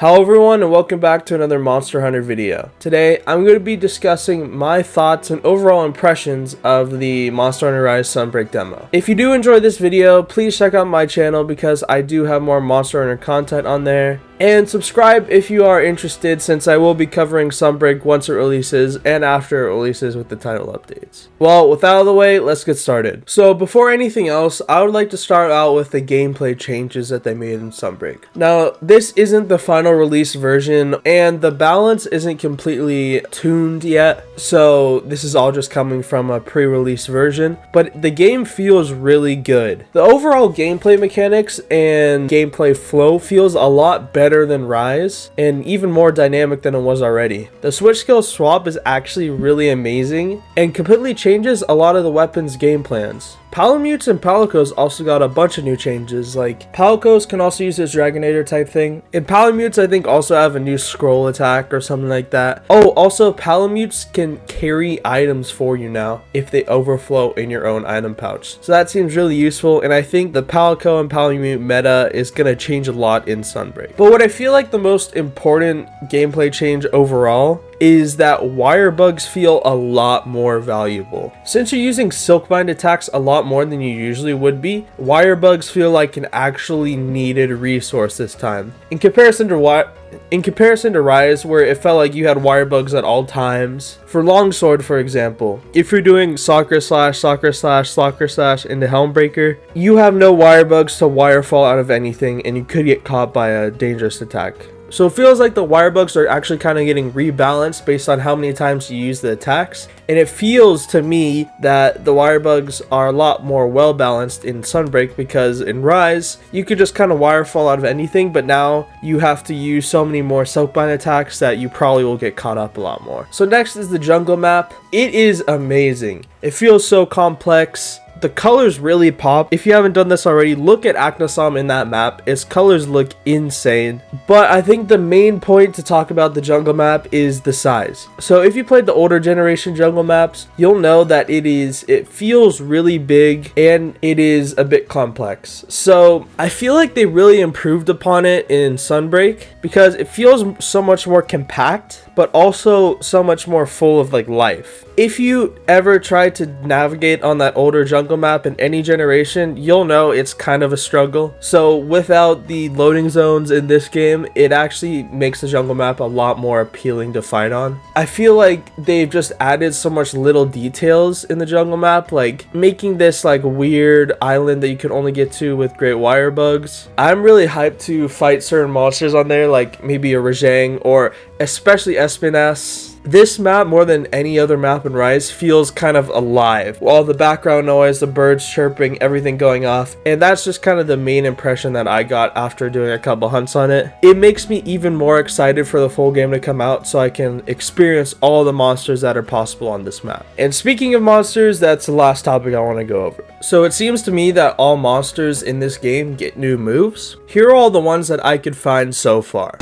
Hello everyone and welcome back to another Monster Hunter video. Today I'm going to be discussing my thoughts and overall impressions of the Monster Hunter Rise Sunbreak demo. If you do enjoy this video, please check out my channel because I do have more Monster Hunter content on there. And subscribe if you are interested, since I will be covering Sunbreak once it releases and after it releases with the title updates. Well, with that out of the way, let's get started. So before anything else, I would like to start out with the gameplay changes that they made in Sunbreak. Now, this isn't the final release version and the balance isn't completely tuned yet, so this is all just coming from a pre-release version, but the game feels really good. The overall gameplay mechanics and gameplay flow feels a lot better than Rise and even more dynamic than it was already. The switch skill swap is actually really amazing and completely changes a lot of the weapons game plans. Palamutes and Palicos also got a bunch of new changes, like Palicos can also use his Dragonator type thing, and Palamutes I think also have a new scroll attack or something like that. Oh, also Palamutes can carry items for you now if they overflow in your own item pouch. So that seems really useful, and I think the Palico and Palamute meta is going to change a lot in Sunbreak. But what I feel like the most important gameplay change overall is that wire bugs feel a lot more valuable. Since you're using Silkbind attacks a lot more than you usually would be, wire bugs feel like an actually needed resource this time. In comparison to Rise, where it felt like you had wire bugs at all times. For Longsword, for example, if you're doing soccer slash into Helmbreaker, you have no wire bugs to wire fall out of anything and you could get caught by a dangerous attack. So it feels like the wire bugs are actually kind of getting rebalanced based on how many times you use the attacks. And it feels to me that the wire bugs are a lot more well balanced in Sunbreak, because in Rise, you could just kind of wire fall out of anything, but now you have to use so many more Silkbind attacks that you probably will get caught up a lot more. So next is the jungle map. It is amazing. It feels so complex. The colors really pop. If you haven't done this already, look at Aknosom in that map. Its colors look insane. But I think the main point to talk about the jungle map is the size. So if you played the older generation jungle maps, you'll know that it feels really big and it is a bit complex. So I feel like they really improved upon it in Sunbreak because it feels so much more compact, but also so much more full of like life. If you ever try to navigate on that older jungle map in any generation, you'll know it's kind of a struggle. So without the loading zones in this game, it actually makes the jungle map a lot more appealing to fight on. I feel like they've just added so much little details in the jungle map, like making this like weird island that you can only get to with great wire bugs. I'm really hyped to fight certain monsters on there, like maybe a Rajang or especially Espinas. This map, more than any other map in Rise, feels kind of alive. All the background noise, the birds chirping, everything going off, and that's just kind of the main impression that I got after doing a couple hunts on it. It makes me even more excited for the full game to come out so I can experience all the monsters that are possible on this map. And speaking of monsters, that's the last topic I want to go over. So it seems to me that all monsters in this game get new moves. Here are all the ones that I could find so far.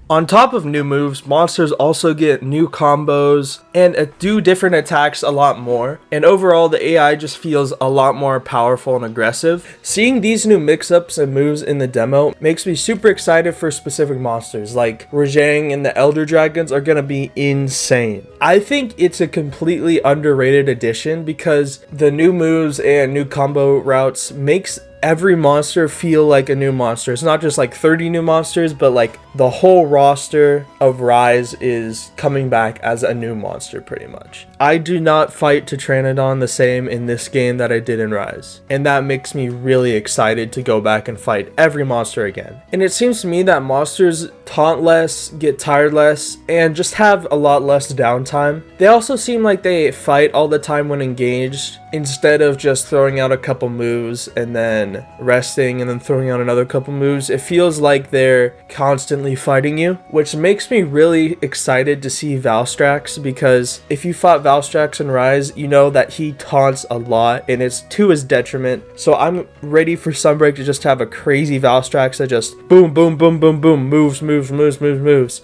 On top of new moves, monsters also get new combos and do different attacks a lot more, and overall the AI just feels a lot more powerful and aggressive. Seeing these new mix-ups and moves in the demo makes me super excited for specific monsters, like Rajang and the Elder Dragons are gonna be insane. I think it's a completely underrated addition because the new moves and new combo routes makes every monster feel like a new monster. It's not just like 30 new monsters, but like the whole roster of Rise is coming back as a new monster pretty much. I do not fight Tetranodon the same in this game that I did in Rise, and that makes me really excited to go back and fight every monster again. And it seems to me that monsters taunt less, get tired less, and just have a lot less downtime. They also seem like they fight all the time when engaged, instead of just throwing out a couple moves and then resting and then throwing out another couple moves. It feels like they're constantly constantly fighting you, which makes me really excited to see Valstrax, because if you fought Valstrax in Rise, you know that he taunts a lot and it's to his detriment. So I'm ready for Sunbreak to just have a crazy Valstrax that just boom, boom, boom, boom, boom, moves,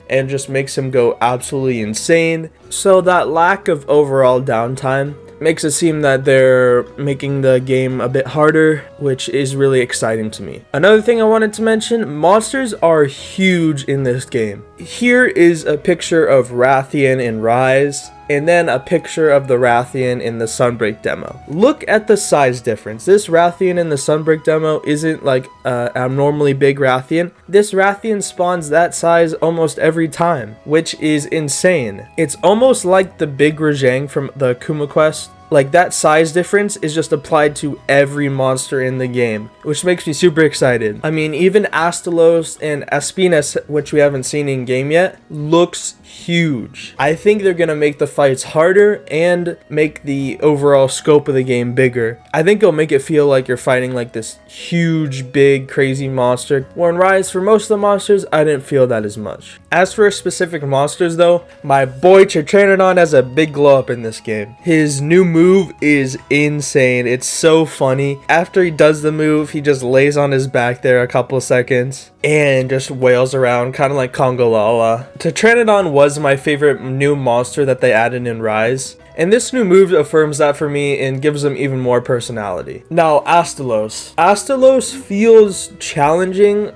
and just makes him go absolutely insane. So that lack of overall downtime makes it seem that they're making the game a bit harder, which is really exciting to me. Another thing I wanted to mention, monsters are huge in this game. Here is a picture of Rathian in Rise, and then a picture of the Rathian in the Sunbreak demo. Look at the size difference. This Rathian in the Sunbreak demo isn't like abnormally big Rathian. This Rathian spawns that size almost every time, which is insane. It's almost like the big Rajang from the Kuma quest. Like, that size difference is just applied to every monster in the game, which makes me super excited. I mean, even Astalos and Aspinas, which we haven't seen in game yet, looks huge. I think they're gonna make the fights harder and make the overall scope of the game bigger. I think it'll make it feel like you're fighting like this huge, big, crazy monster. Where in Rise, for most of the monsters, I didn't feel that as much. As for specific monsters though, my boy Chitranodon has a big glow up in this game. His new move is insane. It's so funny. After he does the move, he just lays on his back there a couple of seconds and just wails around, kind of like Kongolala. Chitranodon was my favorite new monster that they added in Rise, and this new move affirms that for me and gives him even more personality. Now, Astalos. Astalos feels challenging.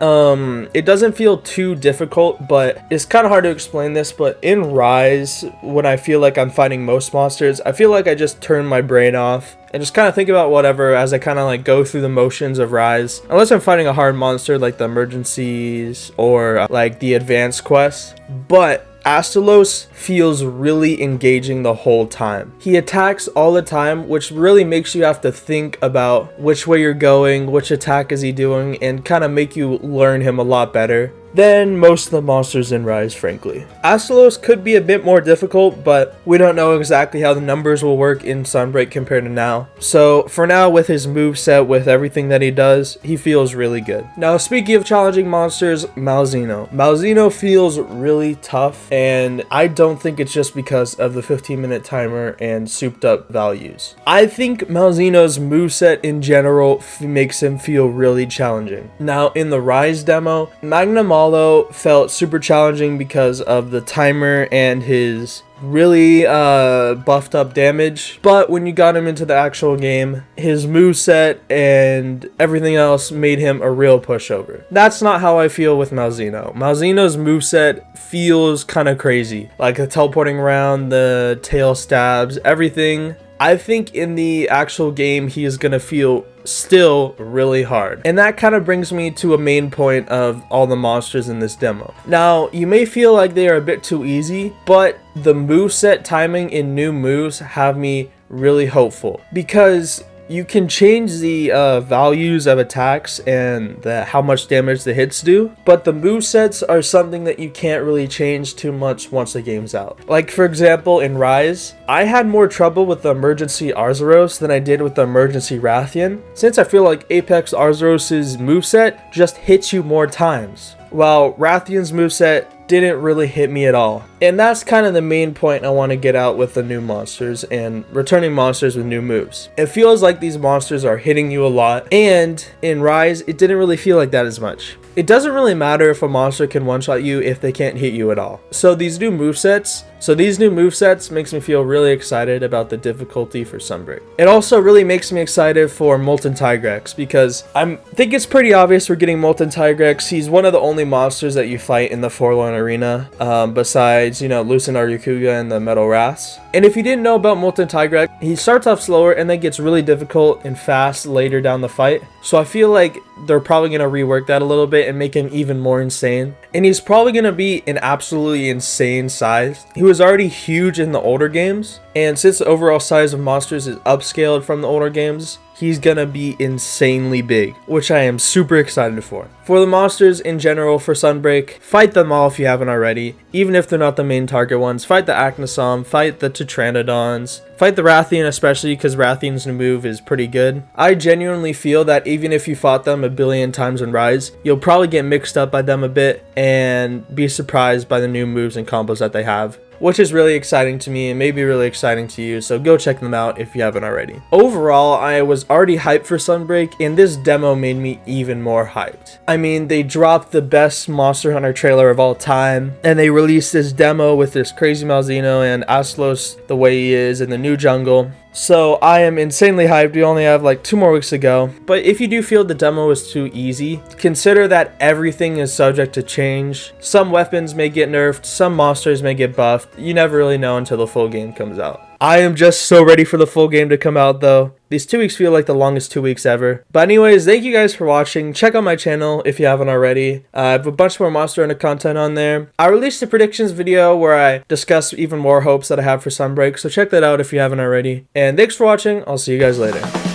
It doesn't feel too difficult, but it's kind of hard to explain this, but in Rise, when I feel like I'm fighting most monsters, I feel like I just turn my brain off and just kind of think about whatever as I kind of like go through the motions of Rise. Unless I'm fighting a hard monster like the emergencies or like the advanced quests. But Astalos feels really engaging the whole time. He attacks all the time, which really makes you have to think about which way you're going, which attack is he doing, and kind of make you learn him a lot better than most of the monsters in Rise, frankly. Astalos could be a bit more difficult, but we don't know exactly how the numbers will work in Sunbreak compared to now. So for now, with his moveset, with everything that he does, he feels really good. Now, speaking of challenging monsters, Malzeno. Malzeno feels really tough, and I don't think it's just because of the 15-minute timer and souped up values. I think Malzeno's moveset in general makes him feel really challenging. Now, in the Rise demo, Magnamalo felt super challenging because of the timer and his really buffed up damage, but when you got him into the actual game, his moveset and everything else made him a real pushover. That's not how I feel with Malzeno. Malzeno's moveset feels kind of crazy, like the teleporting around, the tail stabs, everything. I think in the actual game, he is going to feel still really hard. And that kind of brings me to a main point of all the monsters in this demo. Now, you may feel like they are a bit too easy, but the moveset timing in new moves have me really hopeful, because you can change the values of attacks and how much damage the hits do, but the movesets are something that you can't really change too much once the game's out. Like, for example, in Rise, I had more trouble with the emergency Arzuros than I did with the emergency Rathian, since I feel like Apex Arzuros's moveset just hits you more times, while Rathian's moveset didn't really hit me at all. And that's kind of the main point I want to get out with the new monsters and returning monsters with new moves. It feels like these monsters are hitting you a lot, and in Rise, it didn't really feel like that as much. It doesn't really matter if a monster can one-shot you if they can't hit you at all. So these new movesets makes me feel really excited about the difficulty for Sunbreak. It also really makes me excited for Molten Tigrex, because I think it's pretty obvious we're getting Molten Tigrex. He's one of the only monsters that you fight in the Forlorn Arena, besides, you know, Lucent Aryakuga and the Metal Wraths. And if you didn't know about Molten Tigrex, he starts off slower and then gets really difficult and fast later down the fight. So I feel like they're probably going to rework that a little bit and make him even more insane. And he's probably going to be an absolutely insane size. He was already huge in the older games, And since the overall size of monsters is upscaled from the older games, he's gonna be insanely big, which I am super excited for. For the monsters in general for Sunbreak, fight them all if you haven't already. Even if they're not the main target ones, fight the Acnosom, fight the Tetranodons, fight the Rathian especially because Rathian's new move is pretty good. I genuinely feel that even if you fought them a billion times in Rise, you'll probably get mixed up by them a bit and be surprised by the new moves and combos that they have, which is really exciting to me and maybe really exciting to you, so go check them out if you haven't already. Overall, I was already hyped for Sunbreak, and this demo made me even more hyped. I mean, they dropped the best Monster Hunter trailer of all time, and they released this demo with this crazy Malzeno and Aslos the way he is in the new jungle. So I am insanely hyped. We only have like 2 more weeks to go. But if you do feel the demo is too easy, consider that everything is subject to change. Some weapons may get nerfed, some monsters may get buffed. You never really know until the full game comes out. I am just so ready for the full game to come out though. These 2 weeks feel like the longest 2 weeks ever. But anyways, thank you guys for watching. Check out my channel if you haven't already. I have a bunch more Monster Hunter content on there. I released a predictions video where I discuss even more hopes that I have for Sunbreak, so check that out if you haven't already. And thanks for watching. I'll see you guys later.